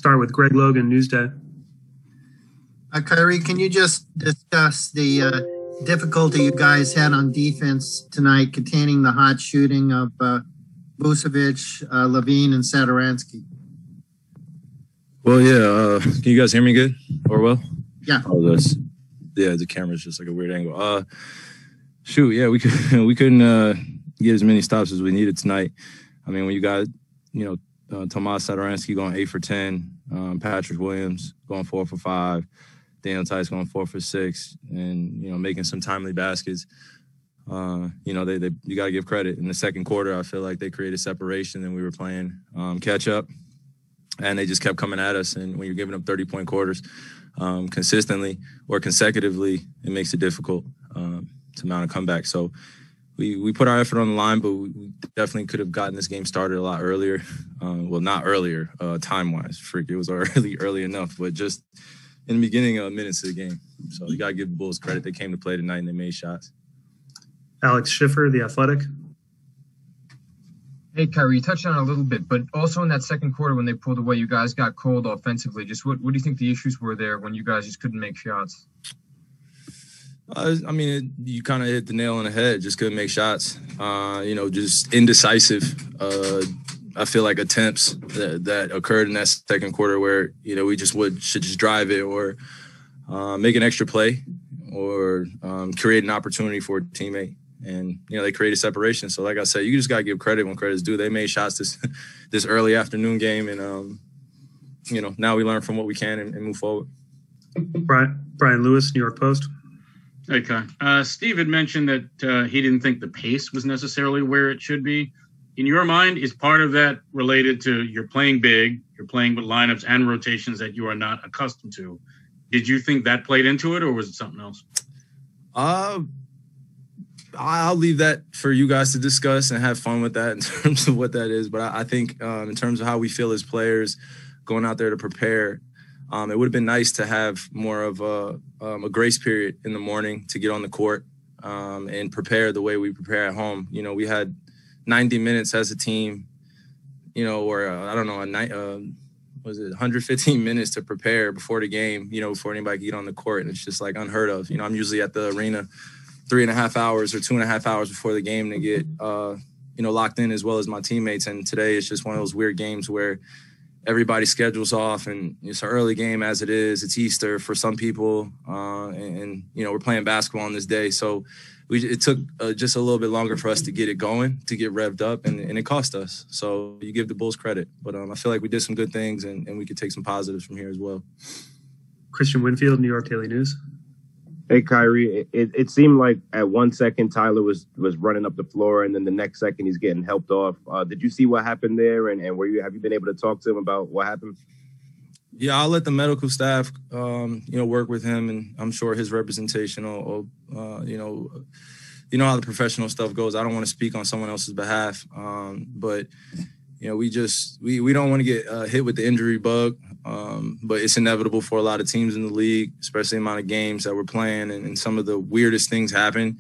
start with Greg Logan, Newsday. Kyrie, can you just discuss the difficulty you guys had on defense tonight, containing the hot shooting of Vucevic, Levine, and Satoransky? Well, yeah. Can you guys hear me good? Or well? Yeah. Oh, the camera's just like a weird angle. Yeah, we couldn't get as many stops as we needed tonight. I mean, when you got, Tomas Satoransky going 8 for 10, Patrick Williams going 4 for 5, Daniel Tice going 4 for 6, and, making some timely baskets. You got to give credit. In the second quarter, I feel like they created separation and we were playing catch up, and they just kept coming at us. And when you're giving up 30-point quarters consistently or consecutively, it makes it difficult to mount a comeback. So we put our effort on the line, but we definitely could have gotten this game started a lot earlier. Well, not earlier, time-wise. It was already early enough, but just in the beginning minutes of the game. So you got to give the Bulls credit. They came to play tonight and they made shots. Alex Schiffer, The Athletic. Hey, Kyrie, you touched on it a little bit, but also in that second quarter when they pulled away, you guys got cold offensively. Just what do you think the issues were there when you guys just couldn't make shots? You kind of hit the nail on the head. Just couldn't make shots. Just indecisive. I feel like attempts that occurred in that second quarter where, we should just drive it or make an extra play or create an opportunity for a teammate. And, they created separation. So, like I said, you just got to give credit when credit's due. They made shots this early afternoon game. And, now we learn from what we can and move forward. Brian Lewis, New York Post. Hey, Kai. Steve had mentioned that he didn't think the pace was necessarily where it should be. In your mind, is part of that related to you're playing big, you're playing with lineups and rotations that you are not accustomed to? Did you think that played into it, or was it something else? I'll leave that for you guys to discuss and have fun with that in terms of what that is. But I think in terms of how we feel as players going out there to prepare, it would have been nice to have more of a grace period in the morning to get on the court and prepare the way we prepare at home. We had 90 minutes as a team, or 115 minutes to prepare before the game, before anybody could get on the court. And it's just like unheard of. I'm usually at the arena 3.5 hours or 2.5 hours before the game to get, locked in as well as my teammates. And today it's just one of those weird games where everybody's schedule's off and it's an early game as it is. It's Easter for some people. And we're playing basketball on this day. So it took just a little bit longer for us to get it going, to get revved up, and it cost us. So you give the Bulls credit. But I feel like we did some good things and we could take some positives from here as well. Christian Winfield, New York Daily News. Hey, Kyrie, it seemed like at 1 second Tyler was running up the floor, and then the next second he's getting helped off. Did you see what happened there, and have you been able to talk to him about what happened? Yeah, I'll let the medical staff, work with him, and I'm sure his representation will how the professional stuff goes. I don't want to speak on someone else's behalf, but we don't want to get hit with the injury bug. But it's inevitable for a lot of teams in the league, especially the amount of games that we're playing, and some of the weirdest things happen,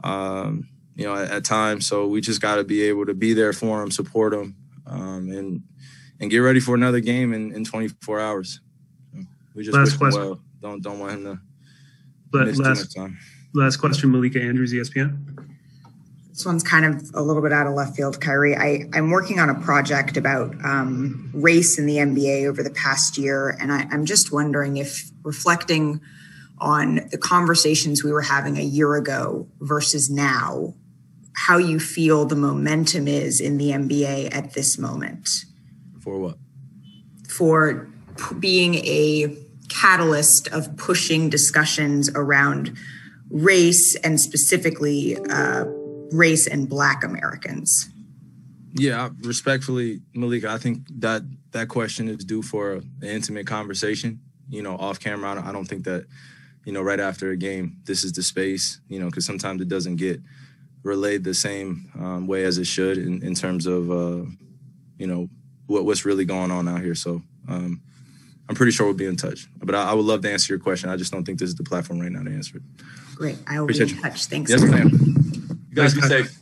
at times. So we just got to be able to be there for them, support them, and get ready for another game in 24 hours. We just wish him well. Don't want him to miss too much time. Last question, Malika Andrews, ESPN. This one's kind of a little bit out of left field, Kyrie. I'm working on a project about race in the NBA over the past year, and I'm just wondering if, reflecting on the conversations we were having a year ago versus now, how you feel the momentum is in the NBA at this moment. For what? For being a catalyst of pushing discussions around race and specifically race and Black Americans. Yeah, respectfully, Malika, I think that question is due for an intimate conversation, off camera. I don't think that, right after a game, this is the space, because sometimes it doesn't get relayed the same way as it should in terms of, what's really going on out here. So I'm pretty sure we'll be in touch. But I would love to answer your question. I just don't think this is the platform right now to answer it. Great. I will be in touch. Thanks. Yes, ma'am. You guys be safe.